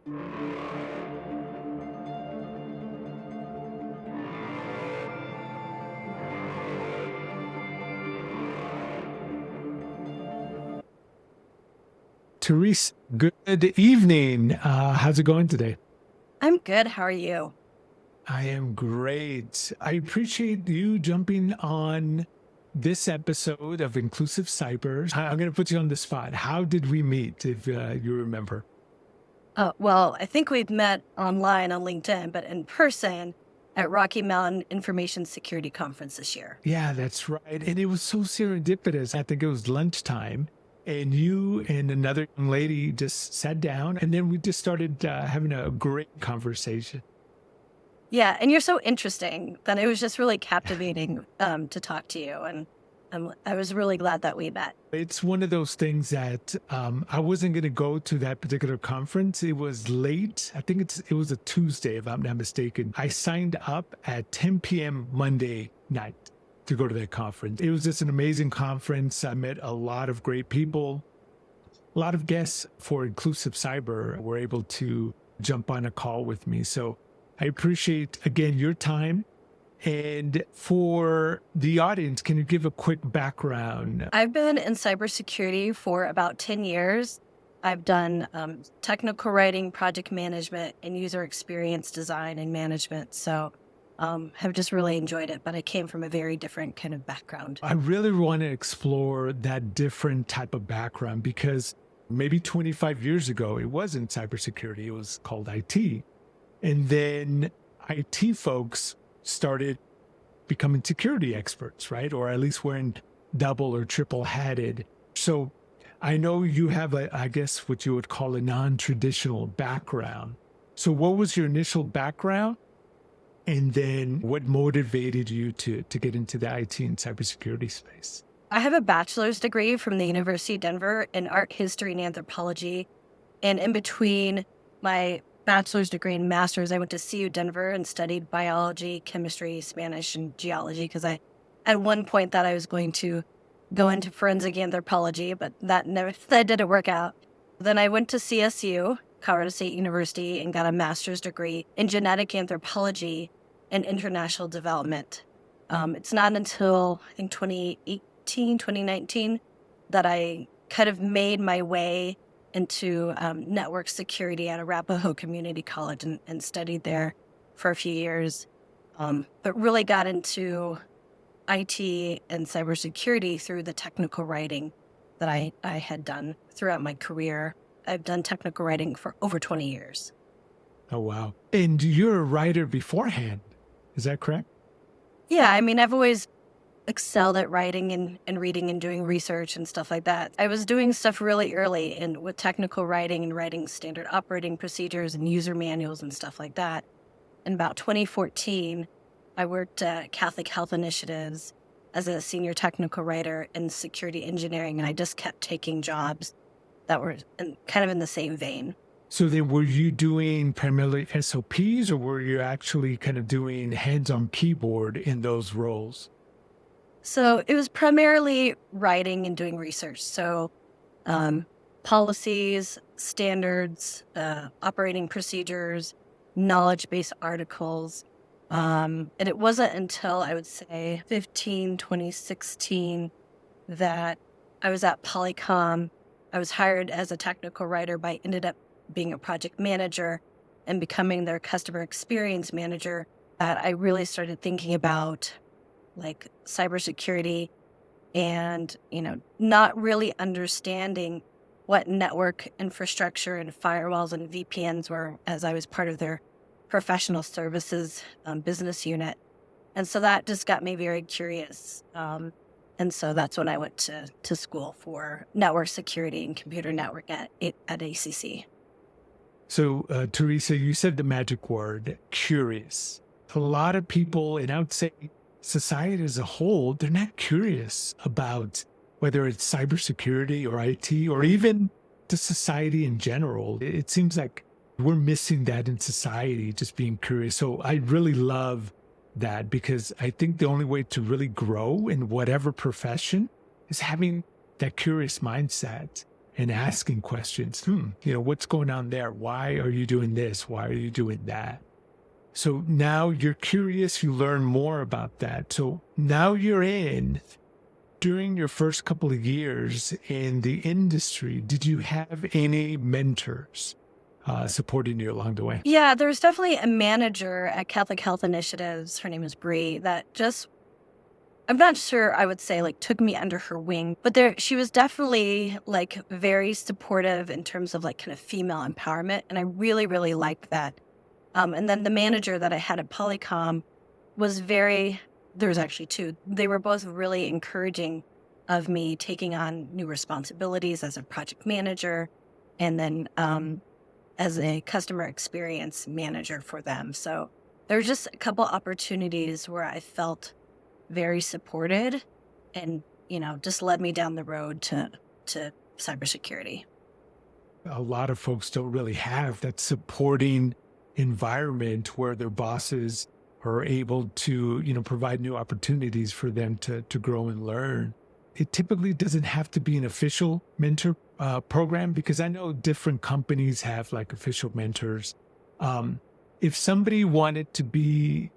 Teresa, good evening. How's it going today? I'm good. How are you? I am great. I appreciate you jumping on this episode of Inclusive Cyber. I'm going to put you on the spot. How did we meet, if you remember? Well, I think we've met online on LinkedIn, but in person at Rocky Mountain Information Security Conference this year. Yeah, that's right. And it was so serendipitous. I think it was lunchtime. And you and another young lady just sat down, and then we just started having a great conversation. Yeah, and you're so interesting that it was just really captivating to talk to you. And I was really glad that we met. It's one of those things that I wasn't going to go to that particular conference. It was late. I think it was a Tuesday, if I'm not mistaken. I signed up at 10 p.m. Monday night to go to that conference. It was just an amazing conference. I met a lot of great people. A lot of guests for Inclusive Cyber were able to jump on a call with me. So I appreciate, again, your time. And for the audience, can you give a quick background? I've been in cybersecurity for about 10 years. I've done technical writing, project management, and user experience design and management. So have just really enjoyed it, but I came from a very different kind of background. I really want to explore that different type of background because maybe 25 years ago, it wasn't cybersecurity, it was called IT. And then IT folks started becoming security experts, right? Or at least wearing double or triple hatted. So I know you have I guess what you would call a non-traditional background. So what was your initial background? And then what motivated you to get into the IT and cybersecurity space? I have a bachelor's degree from the University of Denver in art history and anthropology. And in between my bachelor's degree and master's, I went to CU Denver and studied biology, chemistry, Spanish, and geology because I, at one point, thought I was going to go into forensic anthropology, but that didn't work out. Then I went to CSU, Colorado State University, and got a master's degree in genetic anthropology and international development. It's not until, I think, 2018, 2019 that I kind of made my way into network security at Arapahoe Community College and studied there for a few years, but really got into IT and cybersecurity through the technical writing that I had done throughout my career. I've done technical writing for over 20 years. Oh, wow. And you're a writer beforehand. Is that correct? Yeah, I mean, I've always excelled at writing and reading and doing research and stuff like that. I was doing stuff really early with technical writing and writing standard operating procedures and user manuals and stuff like that. In about 2014, I worked at Catholic Health Initiatives as a senior technical writer in security engineering, and I just kept taking jobs that were kind of in the same vein. So then were you doing primarily SOPs or were you actually kind of doing hands-on keyboard in those roles? So it was primarily writing and doing research. So policies, standards, operating procedures, knowledge-based articles. And it wasn't until I would say 2016 that I was at Polycom. I was hired as a technical writer, but I ended up being a project manager and becoming their customer experience manager. That I really started thinking about like cybersecurity and, not really understanding what network infrastructure and firewalls and VPNs were as I was part of their professional services business unit. And so that just got me very curious. And so that's when I went to school for network security and computer network at ACC. So, Teresa, you said the magic word, curious. A lot of people, and I would say society as a whole, they're not curious about whether it's cybersecurity or IT or even the society in general. It seems like we're missing that in society, just being curious. So I really love that because I think the only way to really grow in whatever profession is having that curious mindset. and asking questions. What's going on there? Why are you doing this? Why are you doing that? So now you're curious, you learn more about that. So now during your first couple of years in the industry, did you have any mentors supporting you along the way? Yeah, there was definitely a manager at Catholic Health Initiatives. Her name is Bree, that just, I'm not sure I would say like took me under her wing, but she was definitely like very supportive in terms of like kind of female empowerment. And I really, really liked that. And then the manager that I had at Polycom was there's actually two. They were both really encouraging of me taking on new responsibilities as a project manager and then as a customer experience manager for them. So there were just a couple opportunities where I felt very supported and, just led me down the road to cybersecurity. A lot of folks don't really have that supporting environment where their bosses are able to, provide new opportunities for them to grow and learn. It typically doesn't have to be an official mentor program, because I know different companies have like official mentors. If somebody wanted to be,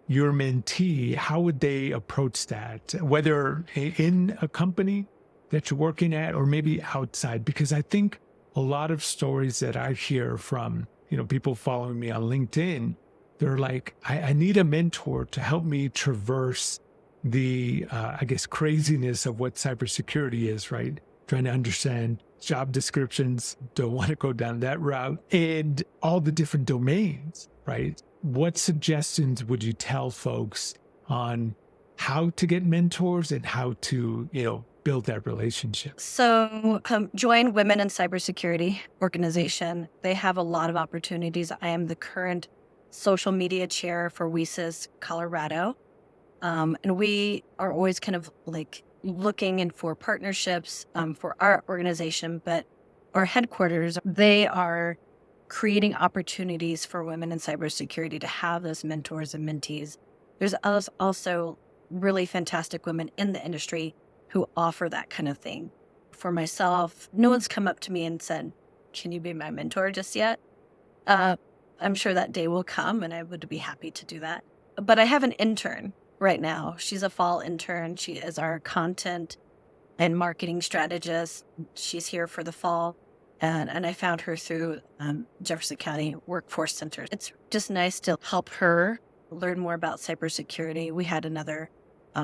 your mentee, how would they approach that? Whether in a company that you're working at or maybe outside? Because I think a lot of stories that I hear from, people following me on LinkedIn, they're like, I need a mentor to help me traverse the, craziness of what cybersecurity is, right? Trying to understand job descriptions, don't want to go down that route, and all the different domains, right? What suggestions would you tell folks on how to get mentors and how to, build that relationship? So join Women in Cybersecurity organization. They have a lot of opportunities. I am the current social media chair for WESIS Colorado. And we are always kind of like looking in for partnerships for our organization, but our headquarters, they are creating opportunities for women in cybersecurity to have those mentors and mentees. There's also really fantastic women in the industry who offer that kind of thing. For myself, no one's come up to me and said, "Can you be my mentor just yet?" I'm sure that day will come and I would be happy to do that. But I have an intern right now. She's a fall intern. She is our content and marketing strategist. She's here for the fall. And I found her through Jefferson County Workforce Center. It's just nice to help her learn more about cybersecurity. We had another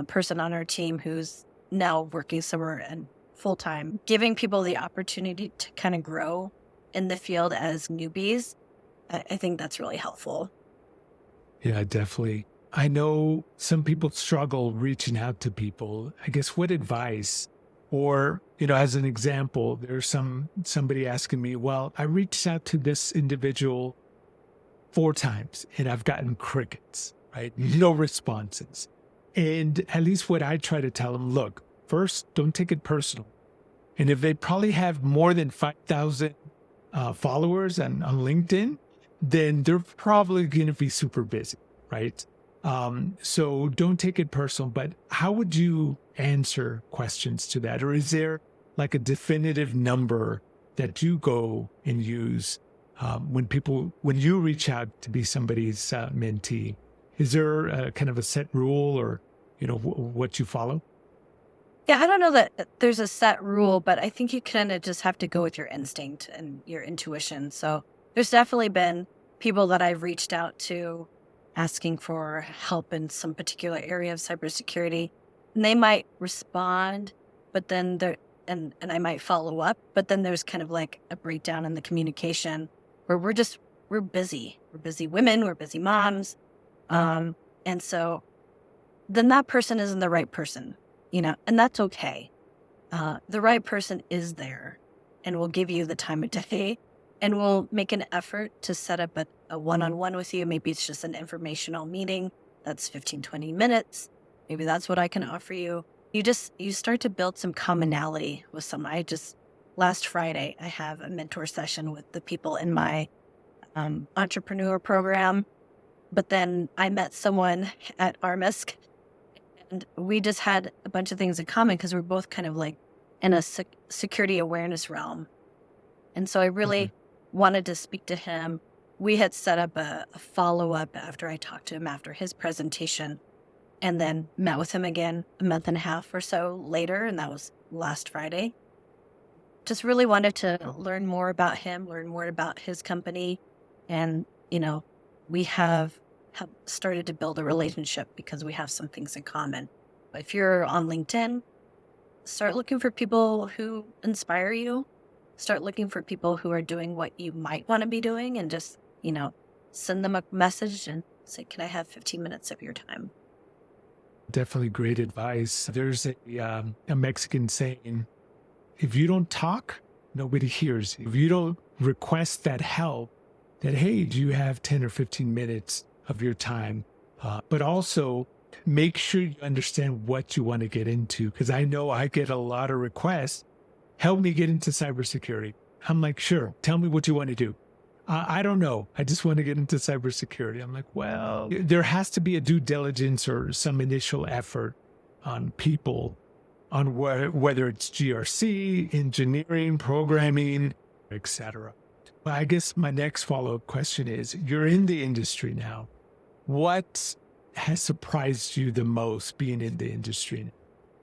person on our team who's now working somewhere and full-time, giving people the opportunity to kind of grow in the field as newbies. I think that's really helpful. Yeah, definitely. I know some people struggle reaching out to people. I guess what advice, or, as an example, there's somebody asking me, well, I reached out to this individual 4 times and I've gotten crickets, right? No responses. And at least what I try to tell them, look, first, don't take it personal. And if they probably have more than 5,000 followers on LinkedIn, then they're probably going to be super busy, right? So don't take it personal, but how would you answer questions to that? Or is there like a definitive number that you go and use when you reach out to be somebody's mentee? Is there a kind of a set rule or, what you follow? Yeah, I don't know that there's a set rule, but I think you kind of just have to go with your instinct and your intuition. So there's definitely been people that I've reached out to asking for help in some particular area of cybersecurity. And they might respond, but then and I might follow up, but then there's kind of like a breakdown in the communication where we're busy. We're busy women, we're busy moms. And so then that person isn't the right person, and that's okay. The right person is there and will give you the time of day and will make an effort to set up a one-on-one with you. Maybe it's just an informational meeting. That's 15, 20 minutes. Maybe that's what I can offer you. You start to build some commonality with someone. Last Friday, I have a mentor session with the people in my entrepreneur program. But then I met someone at Armisk and we just had a bunch of things in common because we're both kind of like in a security awareness realm. And so I really wanted to speak to him. We had set up a follow-up after I talked to him after his presentation, and then met with him again a month and a half or so later, and that was last Friday. Just really wanted to learn more about him, learn more about his company. And, we have started to build a relationship because we have some things in common. If you're on LinkedIn, start looking for people who inspire you. Start looking for people who are doing what you might want to be doing, and just, send them a message and say, can I have 15 minutes of your time? Definitely great advice. There's a Mexican saying, if you don't talk, nobody hears. If you don't request that help, that, hey, do you have 10 or 15 minutes of your time? But also make sure you understand what you want to get into. Because I know I get a lot of requests. Help me get into cybersecurity. I'm like, sure, tell me what you want to do. I don't know. I just want to get into cybersecurity. I'm like, well, there has to be a due diligence or some initial effort on people, on whether it's GRC, engineering, programming, etc. But I guess my next follow-up question is, you're in the industry now. What has surprised you the most being in the industry?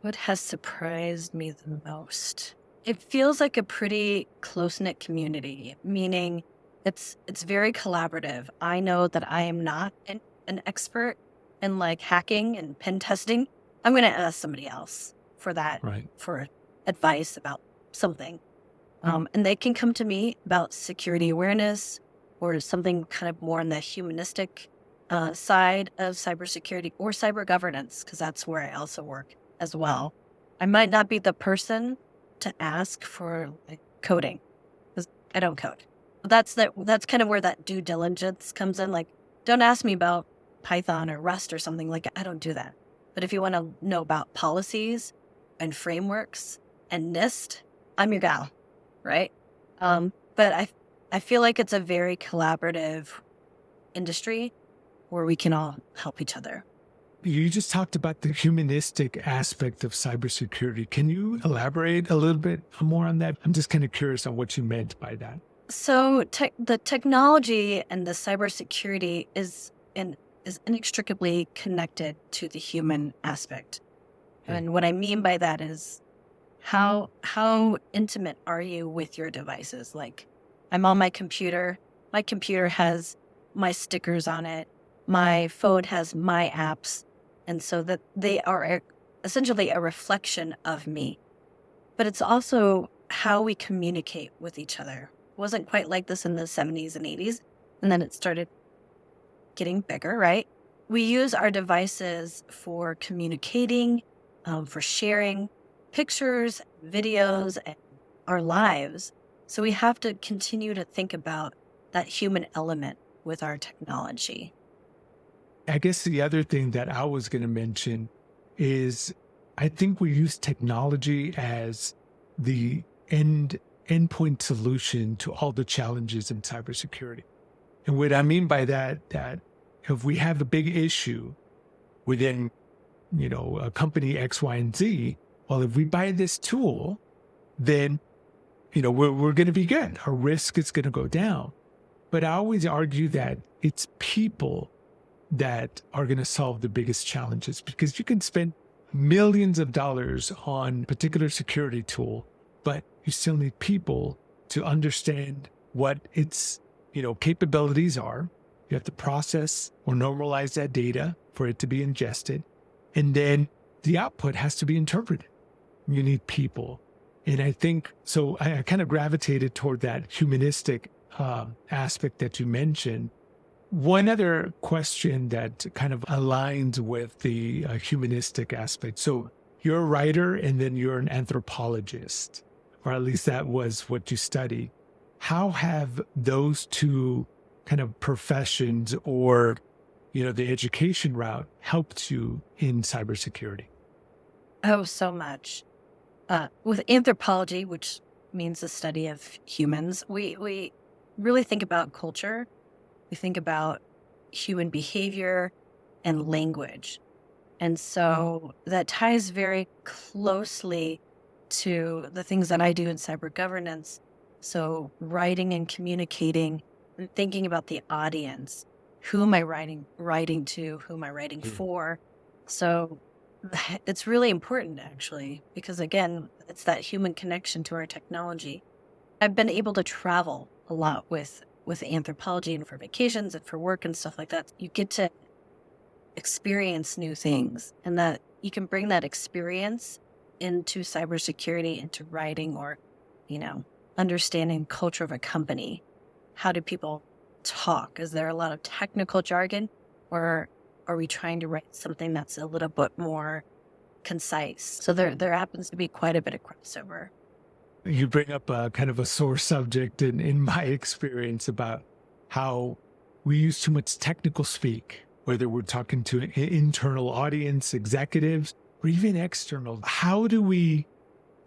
What has surprised me the most? It feels like a pretty close-knit community, meaning it's very collaborative. I know that I am not an expert in like hacking and pen testing. I'm going to ask somebody else for that, Right. for advice about something. And they can come to me about security awareness or something kind of more on the humanistic side of cybersecurity or cyber governance, because that's where I also work as well. I might not be the person to ask for like coding, because I don't code. But that's kind of where that due diligence comes in. Like, don't ask me about Python or Rust or something. Like, I don't do that. But if you want to know about policies and frameworks and NIST, I'm your gal, right? But I feel like it's a very collaborative industry where we can all help each other. You just talked about the humanistic aspect of cybersecurity. Can you elaborate a little bit more on that? I'm just kind of curious on what you meant by that. So the technology and the cybersecurity is inextricably connected to the human aspect. And what I mean by that is how intimate are you with your devices? Like, I'm on my computer. My computer has my stickers on it. My phone has my apps. And so that they are essentially a reflection of me. But it's also how we communicate with each other. It wasn't quite like this in the 70s and 80s. And then it started getting bigger, right? We use our devices for communicating, for sharing pictures, videos, and our lives. So we have to continue to think about that human element with our technology. I guess the other thing that I was going to mention is I think we use technology as the endpoint solution to all the challenges in cybersecurity. And what I mean by that if we have a big issue within, a company X, Y, and Z, well, if we buy this tool, then, we're going to be good. Our risk is going to go down. But I always argue that it's people that are going to solve the biggest challenges, because you can spend millions of dollars on a particular security tool, but you still need people to understand what its, capabilities are. You have to process or normalize that data for it to be ingested. And then the output has to be interpreted. You need people. And I think, so I kind of gravitated toward that humanistic aspect that you mentioned. One other question that kind of aligns with the humanistic aspect. So you're a writer and then you're an anthropologist, or at least that was what you studied. How have those two kind of professions or, the education route helped you in cybersecurity? Oh, so much. With anthropology, which means the study of humans, we really think about culture. We think about human behavior and language. And so that ties very closely to the things that I do in cyber governance. So writing and communicating and thinking about the audience. Who am I writing to? Who am I writing for? So it's really important, actually, because again, it's that human connection to our technology. I've been able to travel a lot with anthropology and for vacations and for work and stuff like that. You get to experience new things, and that you can bring that experience into cybersecurity, into writing, or, understanding culture of a company. How do people talk? Is there a lot of technical jargon, or are we trying to write something that's a little bit more concise? So there happens to be quite a bit of crossover. You bring up a kind of a sore subject in my experience about how we use too much technical speak, whether we're talking to an internal audience, executives, or even external. How do we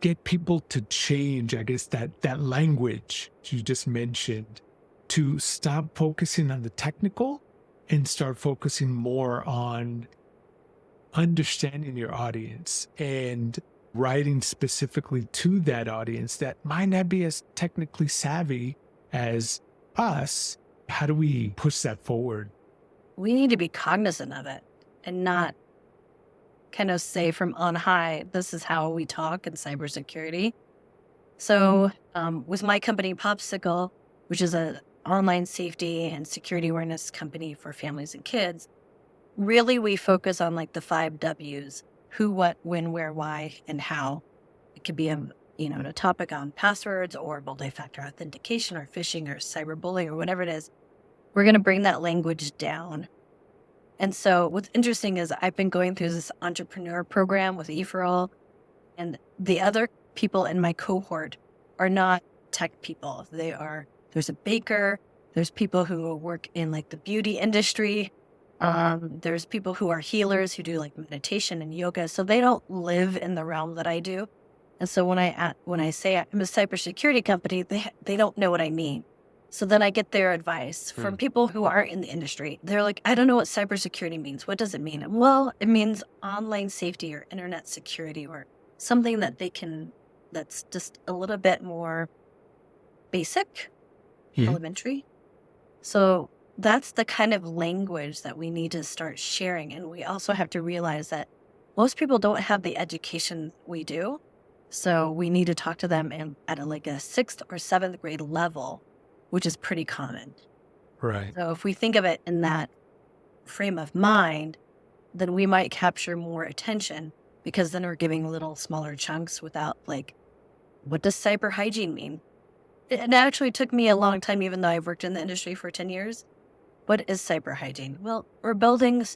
get people to change, I guess, that language you just mentioned, to stop focusing on the technical and start focusing more on understanding your audience and writing specifically to that audience that might not be as technically savvy as us? How do we push that forward? We need to be cognizant of it and not kind of say from on high, this is how we talk in cybersecurity. So with my company, PopCykol, which is an online safety and security awareness company for families and kids, really we focus on like the 5 W's: who, what, when, where, why, and how. It could be a topic on passwords or multi-factor authentication or phishing or cyberbullying or whatever it is. We're going to bring that language down. And so what's interesting is I've been going through this entrepreneur program with E4All, and the other people in my cohort are not tech people. There's a baker, there's people who work in like the beauty industry. There's people who are healers who do like meditation and yoga. So they don't live in the realm that I do. And so when I say I'm a cybersecurity company, they don't know what I mean. So then I get their advice from people who are in the industry. They're like, I don't know what cybersecurity means. What does it mean? Well, it means online safety or internet security or something that that's just a little bit more basic, elementary. So that's the kind of language that we need to start sharing. And we also have to realize that most people don't have the education we do. So we need to talk to them at a 6th or 7th grade level, which is pretty common. Right. So if we think of it in that frame of mind, then we might capture more attention, because then we're giving little smaller chunks without what does cyber hygiene mean? It actually took me a long time, even though I've worked in the industry for 10 years. What is cyber hygiene? Well, we're building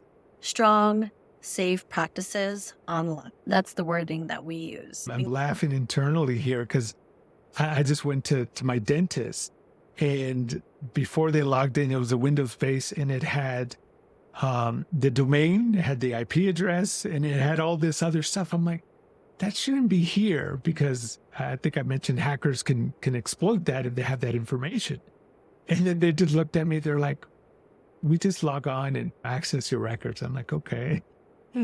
strong, safe practices online. That's the wording that we use. I'm laughing internally here because I just went to my dentist, and before they logged in, it was a Windows base, and it had the domain, it had the IP address, and it had all this other stuff. I'm like, that shouldn't be here, because I think I mentioned hackers can exploit that if they have that information. And then they just looked at me. They're like, we just log on and access your records. I'm like, okay.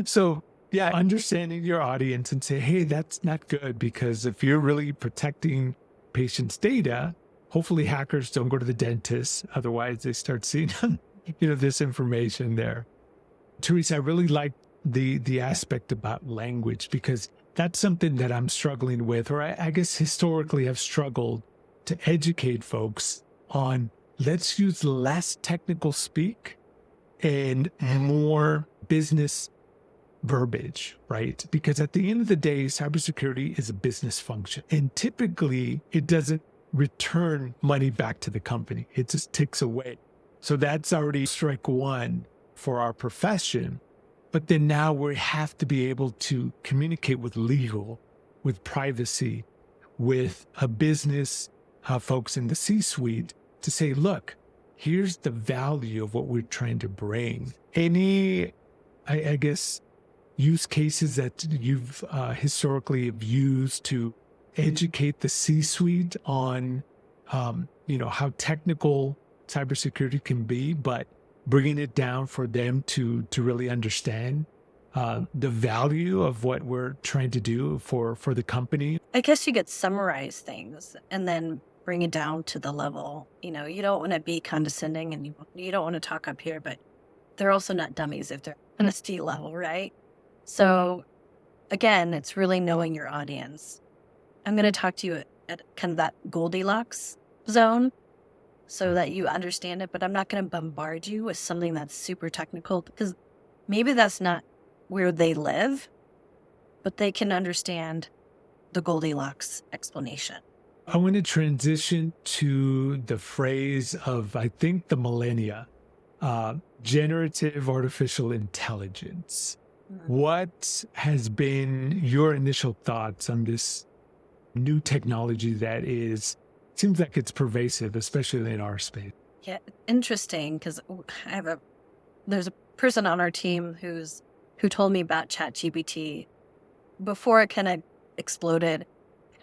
So yeah, understanding your audience and say, hey, that's not good, because if you're really protecting patients' data, hopefully hackers don't go to the dentist. Otherwise they start seeing, this information there. Teressa, I really like the aspect about language, because that's something that I'm struggling with, or I guess historically I've struggled to educate folks on. Let's use less technical speak and more business verbiage, right? Because at the end of the day, cybersecurity is a business function, and typically it doesn't return money back to the company. It just ticks away. So that's already strike one for our profession. But then now we have to be able to communicate with legal, with privacy, with a business folks in the C-suite to say, look, here's the value of what we're trying to bring. Any, I guess, use cases that you've historically have used to educate the C-suite on, how technical cybersecurity can be, but bringing it down for them to really understand? the value of what we're trying to do for the company. I guess you could summarize things and then bring it down to the level. You don't want to be condescending and you don't want to talk up here, but they're also not dummies if they're on a C level, right? So again, it's really knowing your audience. I'm going to talk to you at kind of that Goldilocks zone so that you understand it, but I'm not going to bombard you with something that's super technical because maybe that's not where they live, but they can understand the Goldilocks explanation. I want to transition to the phrase of, I think, the millennia, generative artificial intelligence. What has been your initial thoughts on this new technology that seems like it's pervasive, especially in our space? Yeah, interesting, because there's a person on our team who told me about ChatGPT before it kind of exploded.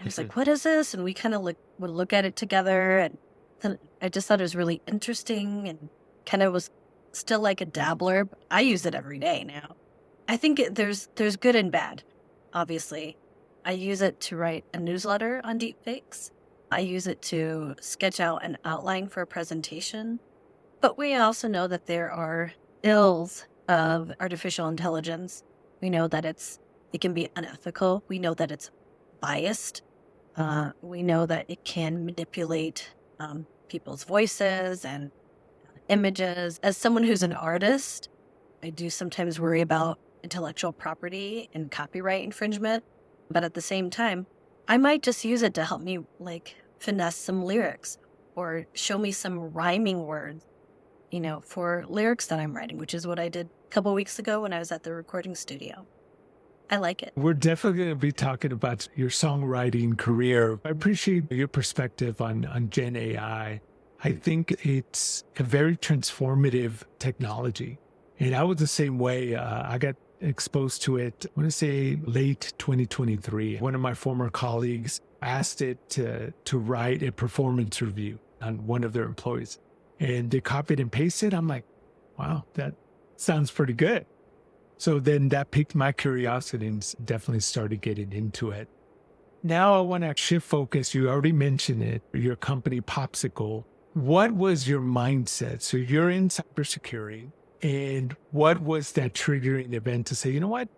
I was like, what is this? And we kind of would look at it together. And then I just thought it was really interesting and kind of was still like a dabbler. But I use it every day now. I think there's good and bad, obviously. I use it to write a newsletter on deepfakes. I use it to sketch out an outline for a presentation. But we also know that there are ills of artificial intelligence. We know that it can be unethical. We know that it's biased. We know that it can manipulate people's voices and images. As someone who's an artist, I do sometimes worry about intellectual property and copyright infringement. But at the same time, I might just use it to help me finesse some lyrics or show me some rhyming words, for lyrics that I'm writing, which is what I did a couple weeks ago when I was at the recording studio. I like it. We're definitely going to be talking about your songwriting career. I appreciate your perspective on Gen AI. I think it's a very transformative technology. And I was the same way. I got exposed to it, I want to say late 2023. One of my former colleagues asked it to write a performance review on one of their employees. And they copied and pasted. I'm like, wow, that sounds pretty good. So then that piqued my curiosity and definitely started getting into it. Now I want to shift focus. You already mentioned it, your company PopCykol. What was your mindset? So you're in cybersecurity. And what was that triggering event to say, you know what?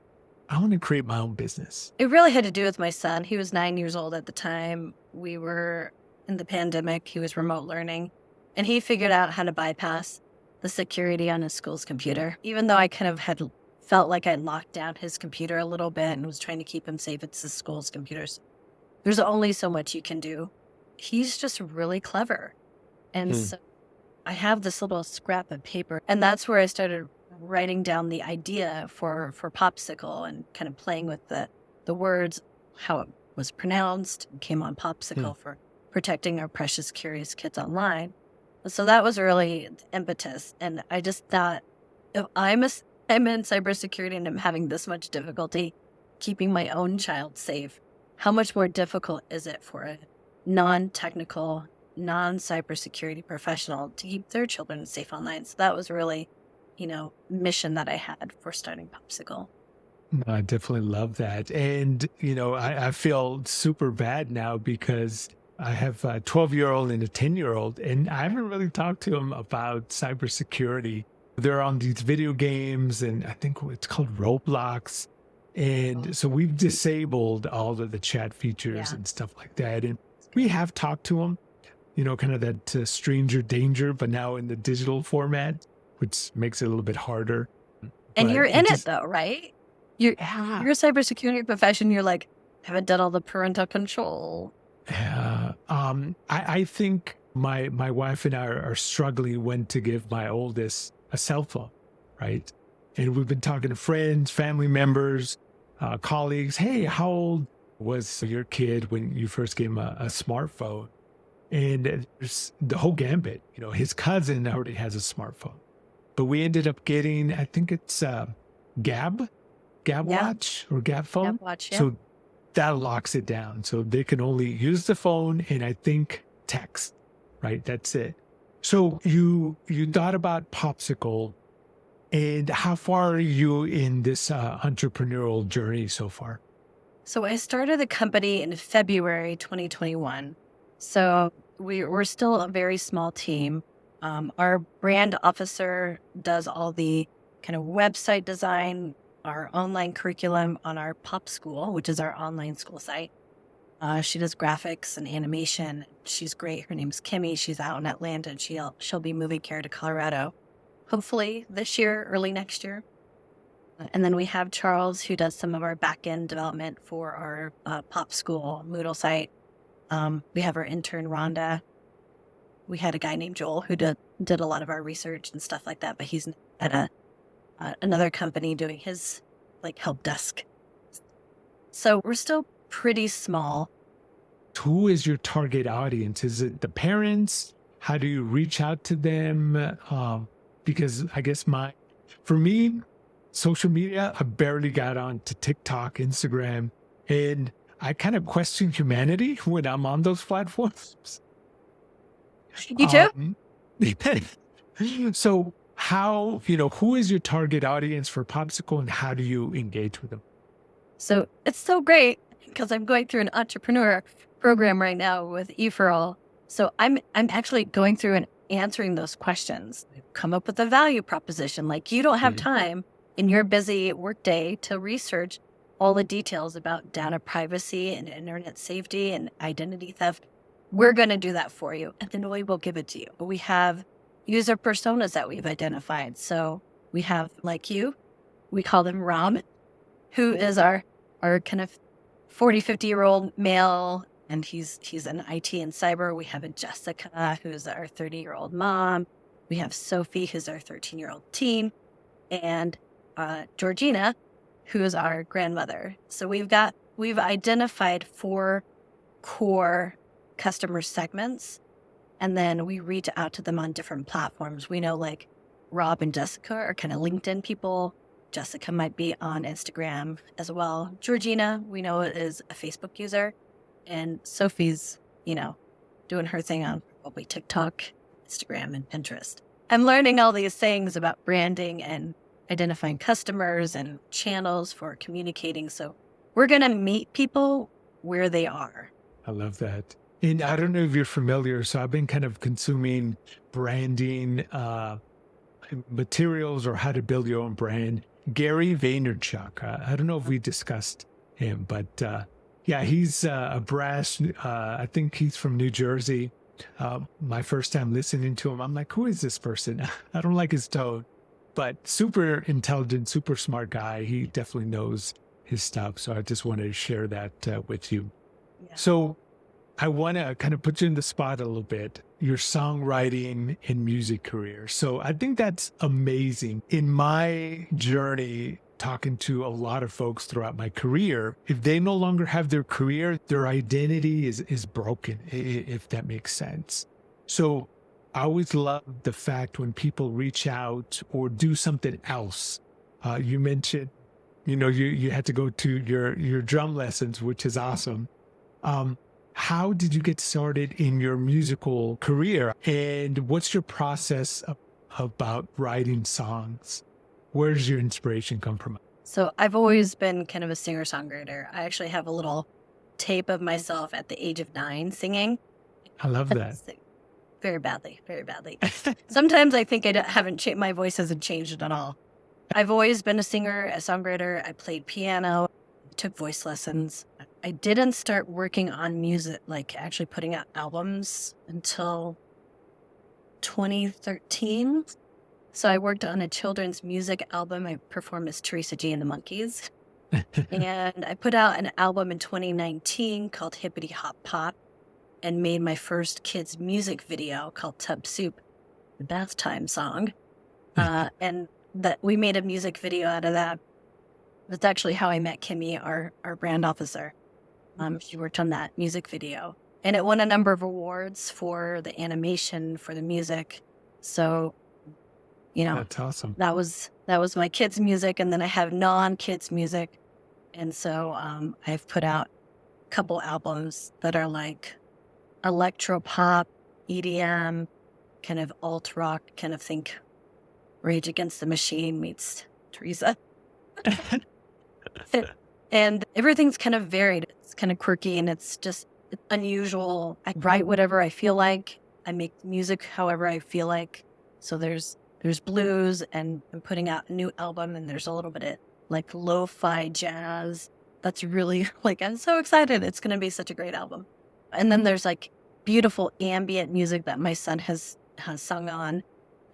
I want to create my own business? It really had to do with my son. He was 9 years old at the time. We were in the pandemic. He was remote learning. And he figured out how to bypass the security on his school's computer. Even though I kind of felt like I locked down his computer a little bit and was trying to keep him safe, it's the school's computers. There's only so much you can do. He's just really clever. And so I have this little scrap of paper, and that's where I started writing down the idea for PopCykol and kind of playing with the words, how it was pronounced, and came on PopCykol for protecting our precious, curious kids online. So that was really the impetus. And I just thought, if I'm in cybersecurity and I'm having this much difficulty keeping my own child safe, how much more difficult is it for a non-technical, non-cybersecurity professional to keep their children safe online? So that was really, mission that I had for starting PopCykol. I definitely love that. And, I feel super bad now because I have a 12-year-old and a 10-year-old, and I haven't really talked to them about cybersecurity. They're on these video games, and I think it's called Roblox. And so we've disabled all of the chat features and stuff like that. And we have talked to them, kind of that stranger danger, but now in the digital format, which makes it a little bit harder. And But you're in it though, right? You're a cybersecurity profession. You're like, haven't done all the parental control. Yeah. I think my wife and I are struggling when to give my oldest a cell phone, right? And we've been talking to friends, family members, colleagues. Hey, how old was your kid when you first gave him a smartphone? And there's the whole gambit. His cousin already has a smartphone, but we ended up getting, I think it's Gab Watch or Gab phone. Gab Watch, yeah. So that locks it down. So they can only use the phone and I think text, right? That's it. So you thought about PopCykol. And how far are you in this entrepreneurial journey so far? So I started the company in February 2021. So we're still a very small team. Our brand officer does all the kind of website design, our online curriculum on our PopCykol, which is our online school site. She does graphics and animation. She's great. Her name's Kimmy. She's out in Atlanta, and she'll be moving here to Colorado, hopefully this year, early next year. And then we have Charles, who does some of our back-end development for our PopCykol Moodle site. We have our intern, Rhonda. We had a guy named Joel who did a lot of our research and stuff like that, but he's at another company doing his help desk. So we're still pretty small. Who is your target audience? Is it the parents? How do you reach out to them? Because I guess for me, social media, I barely got on to TikTok, Instagram, and I kind of question humanity when I'm on those platforms. You too? So how, who is your target audience for PopCykol and how do you engage with them? So it's so great because I'm going through an entrepreneur program right now with E4All. So I'm actually going through and answering those questions. Come up with a value proposition. Like, you don't have time in your busy workday to research all the details about data privacy and internet safety and identity theft. We're going to do that for you, and then we will give it to you. We have user personas that we've identified. So we have, like you, we call them Ram, who is our kind of 40, 50-year-old male, and he's in IT and cyber. We have a Jessica, who's our 30-year-old mom. We have Sophie, who's our 13-year-old teen, and Georgina, who is our grandmother. So we've identified 4 core customer segments, and then we reach out to them on different platforms. We know like Rob and Jessica are kind of LinkedIn people. Jessica might be on Instagram as well. Georgina, we know, is a Facebook user, and Sophie's, doing her thing on probably TikTok, Instagram, and Pinterest. I'm learning all these things about branding and identifying customers and channels for communicating. So we're going to meet people where they are. I love that. And I don't know if you're familiar, so I've been kind of consuming branding materials or how to build your own brand. Gary Vaynerchuk. I don't know if we discussed him, but yeah, he's a brass. I think he's from New Jersey. My first time listening to him, I'm like, who is this person? I don't like his tone, but super intelligent, super smart guy. He definitely knows his stuff. So I just wanted to share that with you. Yeah. So I want to kind of put you in the spot a little bit, your songwriting and music career. So I think that's amazing. In my journey, talking to a lot of folks throughout my career, if they no longer have their career, their identity is broken, if that makes sense. So I always love the fact when people reach out or do something else. You mentioned, you had to go to your drum lessons, which is awesome. How did you get started in your musical career? And what's your process about writing songs? Where does your inspiration come from? So I've always been kind of a singer-songwriter. I actually have a little tape of myself at the age of 9 singing. I love that. Very badly, very badly. Sometimes I think my voice hasn't changed at all. I've always been a singer, a songwriter. I played piano, took voice lessons. I didn't start working on music, like actually putting out albums, until 2013. So I worked on a children's music album. I performed as Teressa and the Monkeys. And I put out an album in 2019 called Hippity Hop Pop, and made my first kids music video called Tub Soup, the bath time song. And that we made a music video out of that. That's actually how I met Kimmy, our brand officer. She worked on that music video, and it won a number of awards for the animation, for the music. So, that's awesome. That was my kids' music, and then I have non-kids music. And so I've put out a couple albums that are like electro pop, EDM, kind of alt rock, kind of think Rage Against the Machine meets Teresa. And everything's kind of varied. It's kind of quirky and it's just unusual. I write whatever I feel like. I make music however I feel like. So there's blues, and I'm putting out a new album, and there's a little bit of like lo-fi jazz. That's really like, I'm so excited. It's going to be such a great album. And then there's like beautiful ambient music that my son has sung on.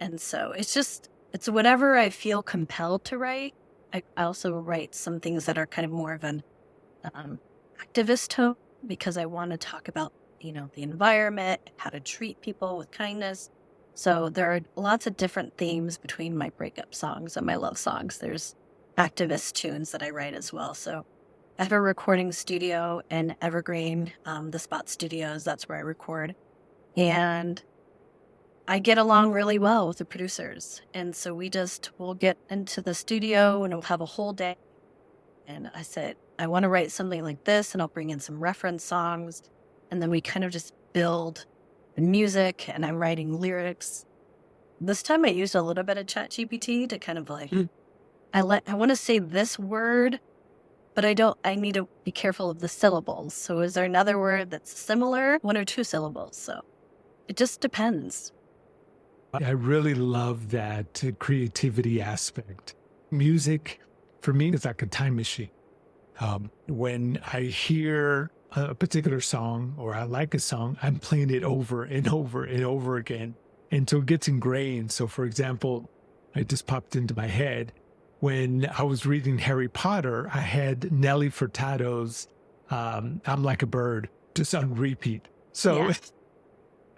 And so it's whatever I feel compelled to write. I also write some things that are kind of more of an activist tone, because I want to talk about, the environment, how to treat people with kindness. So there are lots of different themes between my breakup songs and my love songs. There's activist tunes that I write as well. So I have a recording studio in Evergreen, the Spot Studios. That's where I record. And I get along really well with the producers. And so we'll get into the studio and we'll have a whole day. And I said, I want to write something like this, and I'll bring in some reference songs. And then we kind of just build the music, and I'm writing lyrics. This time I used a little bit of ChatGPT to kind of like, I want to say this word, but I need to be careful of the syllables. So is there another word that's similar? 1 or 2 syllables. So it just depends. I really love that creativity aspect. Music, for me, is like a time machine. When I hear a particular song or I like a song, I'm playing it over and over and over again until it gets ingrained. So, for example, it just popped into my head. When I was reading Harry Potter, I had Nelly Furtado's I'm Like a Bird just on repeat. So,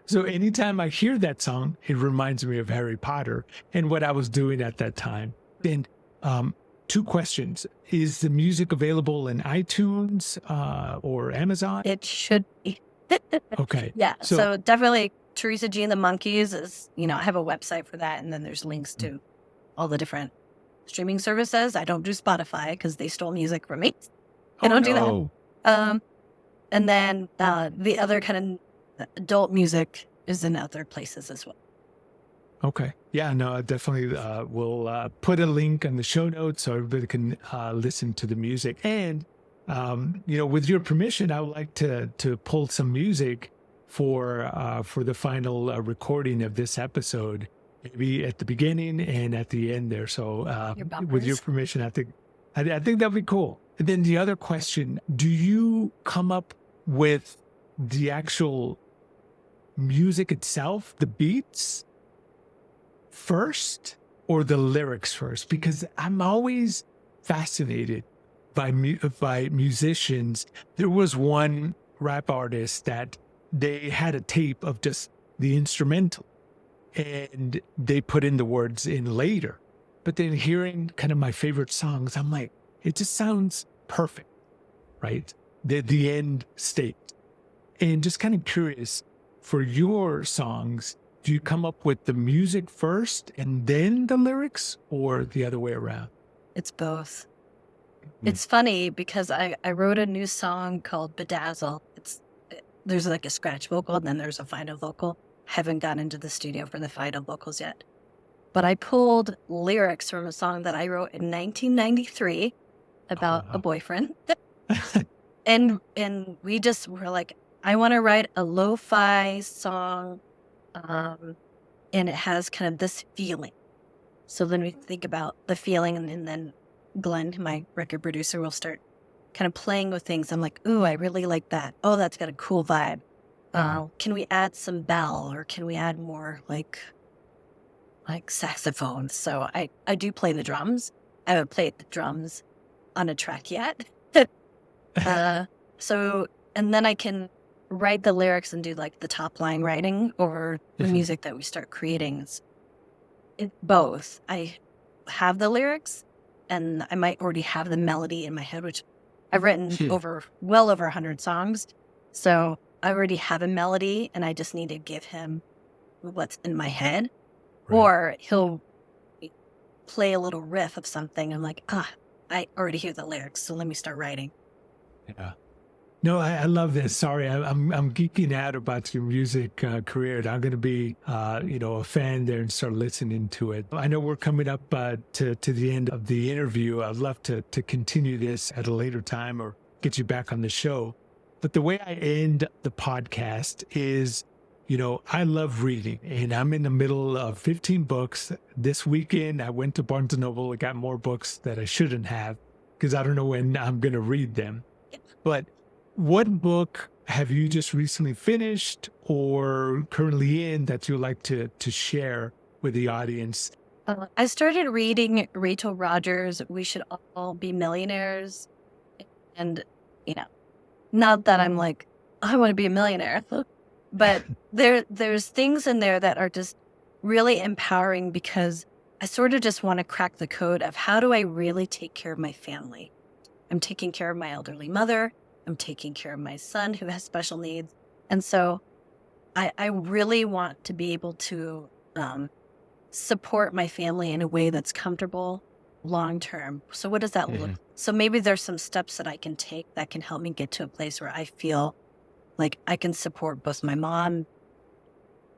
so anytime I hear that song, it reminds me of Harry Potter and what I was doing at that time. And 2 questions. Is the music available in iTunes or Amazon? It should be. Okay. Yeah. So definitely Teresa G and the Monkeys is, I have a website for that. And then there's links to all the different streaming services. I don't do Spotify because they stole music from me. I don't do that. And then the other kind of adult music is in other places as well. Okay. Yeah, no, I definitely will put a link in the show notes so everybody can listen to the music. And, with your permission, I would like to pull some music for the final recording of this episode, maybe at the beginning and at the end there. So with your permission, I think that'd be cool. And then the other question, do you come up with the actual music itself, the beats, first or the lyrics first? Because I'm always fascinated by musicians. There was one rap artist that they had a tape of just the instrumental and they put in the words in later. But then hearing kind of my favorite songs, I'm like, it just sounds perfect, right? The end state. And just kind of curious, for your songs, do you come up with the music first and then the lyrics, or the other way around? It's both. It's funny because I wrote a new song called Bedazzle. There's like a scratch vocal and then there's a final vocal. Haven't gotten into the studio for the final vocals yet. But I pulled lyrics from a song that I wrote in 1993 about a boyfriend. and we just were like, I want to write a lo-fi song, and it has kind of this feeling. So then we think about the feeling, and then Glenn, my record producer, will start kind of playing with things. I'm like, ooh, I really like that. Oh, that's got a cool vibe. Can we add some bell, or can we add more like saxophones? So I do play the drums. I haven't played the drums on a track yet. And then I can write the lyrics and do like the top line writing over the music that we start creating. It's both. I have the lyrics and I might already have the melody in my head, which I've written well over 100 songs. So I already have a melody and I just need to give him what's in my head. Right. Or he'll play a little riff of something. I'm like, I already hear the lyrics, so let me start writing. Yeah. No, I love this. Sorry, I'm geeking out about your music career. I'm going to be, a fan there and start listening to it. I know we're coming up to the end of the interview. I'd love to continue this at a later time or get you back on the show. But the way I end the podcast is, I love reading, and I'm in the middle of 15 books. This weekend, I went to Barnes& Noble and got more books that I shouldn't have because I don't know when I'm going to read them. But what book have you just recently finished or currently in that you'd like to share with the audience? I started reading Rachel Rogers' We Should All Be Millionaires. And, not that I'm like, I want to be a millionaire, but there's things in there that are just really empowering because I sort of just want to crack the code of how do I really take care of my family? I'm taking care of my elderly mother. I'm taking care of my son who has special needs. And so I really want to be able to support my family in a way that's comfortable long term. So what does that look? So maybe there's some steps that I can take that can help me get to a place where I feel like I can support both my mom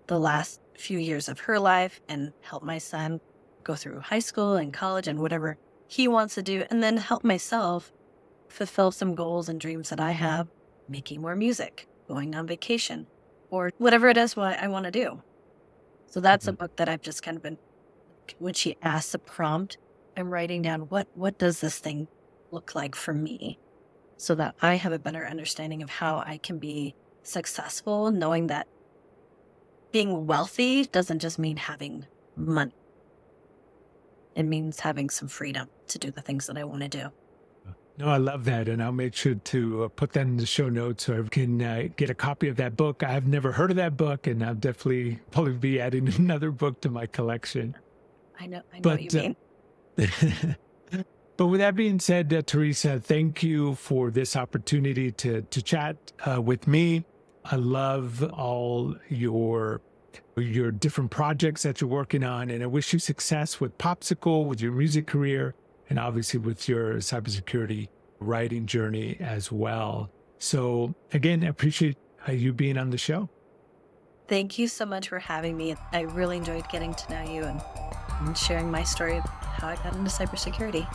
the last few years of her life and help my son go through high school and college and whatever he wants to do, and then help myself fulfill some goals and dreams that I have, making more music, going on vacation, or whatever it is what I want to do. So that's a book that I've just kind of been, when she asks the prompt, I'm writing down what does this thing look like for me so that I have a better understanding of how I can be successful, knowing that being wealthy doesn't just mean having money. It means having some freedom to do the things that I want to do. No, I love that. And I'll make sure to put that in the show notes so I can get a copy of that book. I've never heard of that book, and I'll definitely probably be adding another book to my collection. I know what you mean. But with that being said, Teressa, thank you for this opportunity to chat with me. I love all your different projects that you're working on, and I wish you success with PopCykol, with your music career, and obviously with your cybersecurity writing journey as well. So again, I appreciate you being on the show. Thank you so much for having me. I really enjoyed getting to know you and sharing my story of how I got into cybersecurity.